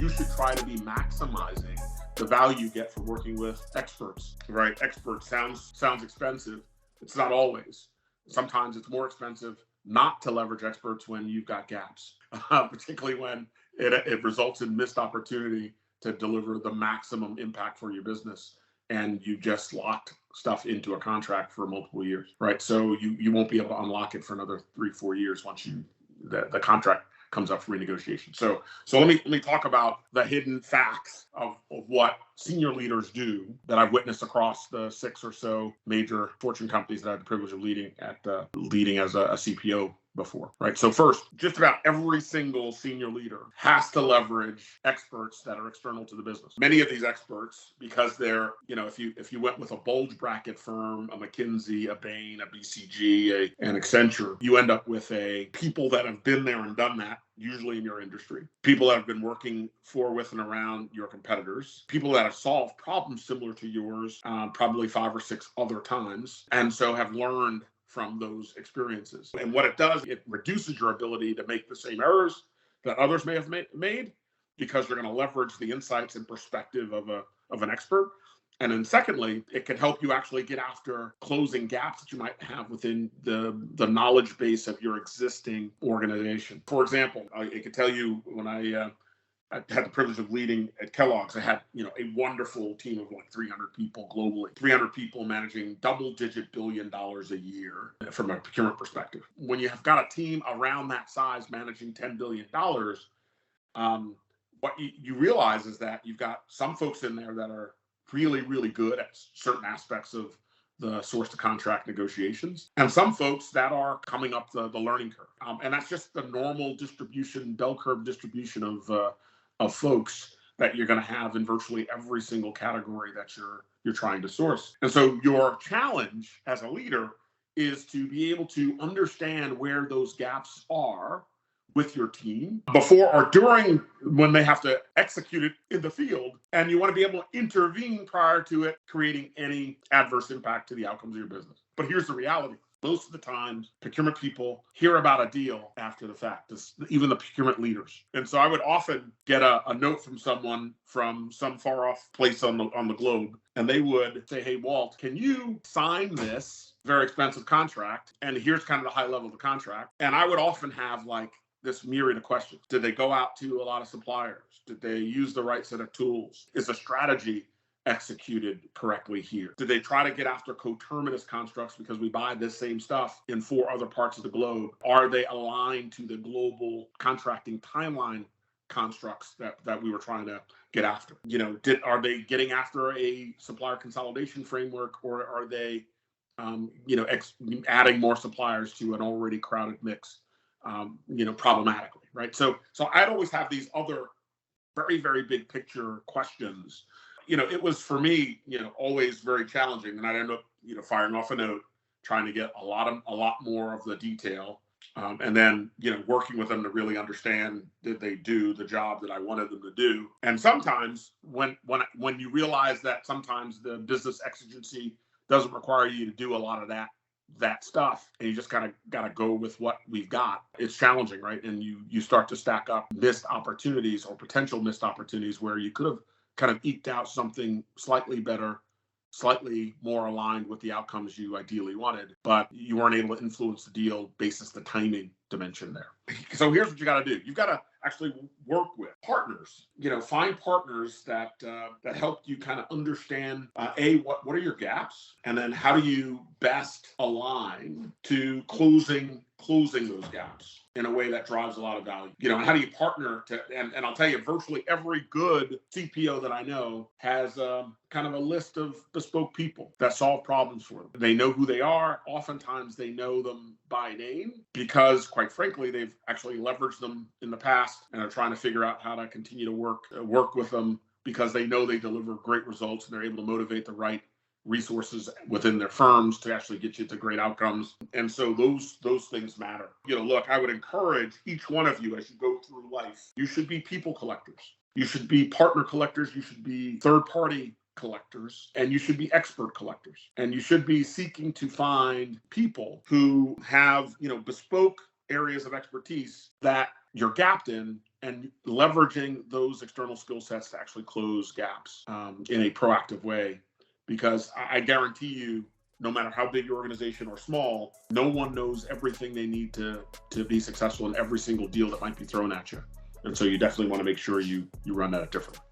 you should try to be maximizing the value you get for working with experts, right? Expert sounds expensive. It's not always. Sometimes it's more expensive not to leverage experts when you've got gaps, particularly when it results in missed opportunity to deliver the maximum impact for your business, and you just locked stuff into a contract for multiple years, right? So you won't be able to unlock it for another 3-4 years once the contract comes up for renegotiation. So let me talk about the hidden facts of what senior leaders do that I've witnessed across the 6 or so major Fortune companies that I had the privilege of leading as a CPO before, right? So first, just about every single senior leader has to leverage experts that are external to the business. Many of these experts, because they're, if you went with a bulge-bracket firm, a McKinsey, a Bain, a BCG, an Accenture, you end up with people that have been there and done that, usually in your industry, people that have been working for, with, and around your competitors, people that have solved problems similar to yours, probably 5 or 6 other times, and so have learned from those experiences. And what it does, it reduces your ability to make the same errors that others may have made, because you're going to leverage the insights and perspective of an expert. And then secondly, it can help you actually get after closing gaps that you might have within the knowledge base of your existing organization. For example, I can tell you, when I had the privilege of leading at Kellogg's, I had a wonderful team of like 300 people globally, 300 people managing double-digit $billion a year from a procurement perspective. When you have got a team around that size managing $10 billion, what you realize is that you've got some folks in there that are really, really good at certain aspects of the source to contract negotiations, and some folks that are coming up the learning curve. And that's just the normal distribution, bell curve distribution of folks that you're going to have in virtually every single category that you're trying to source. And so your challenge as a leader is to be able to understand where those gaps are with your team before or during when they have to execute it in the field. And you want to be able to intervene prior to it creating any adverse impact to the outcomes of your business. But here's the reality. Most of the times, procurement people hear about a deal after the fact, even the procurement leaders. And so I would often get a note from someone from some far off place on the globe, and they would say, "Hey, Walt, can you sign this very expensive contract? And here's kind of the high level of the contract." And I would often have like this myriad of questions. Did they go out to a lot of suppliers? Did they use the right set of tools? Is the strategy executed correctly here? Did they try to get after coterminous constructs because we buy this same stuff in 4 other parts of the globe? Are they aligned to the global contracting timeline constructs that we were trying to get after? Are they getting after a supplier consolidation framework, or are they adding more suppliers to an already crowded mix problematically, right? So I'd always have these other very, very big picture questions. It was for me, always very challenging, and I'd end up, firing off a note, trying to get a lot more of the detail, and then, working with them to really understand, did they do the job that I wanted them to do? And sometimes when you realize that sometimes the business exigency doesn't require you to do a lot of that stuff, and you just kind of got to go with what we've got, it's challenging, right? And you start to stack up missed opportunities or potential missed opportunities where you could have kind of eked out something slightly better, slightly more aligned with the outcomes you ideally wanted, but you weren't able to influence the deal basis the timing dimension there. So here's what you got to do. You've got to actually work with partners, find partners that help you kind of understand, what are your gaps? And then how do you best align to closing those gaps in a way that drives a lot of value? And how do you partner and I'll tell you, virtually every good CPO that I know has kind of a list of bespoke people that solve problems for them. They know who they are. Oftentimes they know them by name because, quite frankly, they've actually leveraged them in the past and are trying to figure out how to continue to work with them because they know they deliver great results and they're able to motivate the right resources within their firms to actually get you to great outcomes. And so those things matter. Look, I would encourage each one of you as you go through life, you should be people collectors. You should be partner collectors. You should be third-party collectors, and you should be expert collectors. And you should be seeking to find people who have, bespoke areas of expertise that you're gapped in, and leveraging those external skill sets to actually close gaps in a proactive way. Because I guarantee you, no matter how big your organization or small, no one knows everything they need to be successful in every single deal that might be thrown at you. And so you definitely want to make sure you run that differently.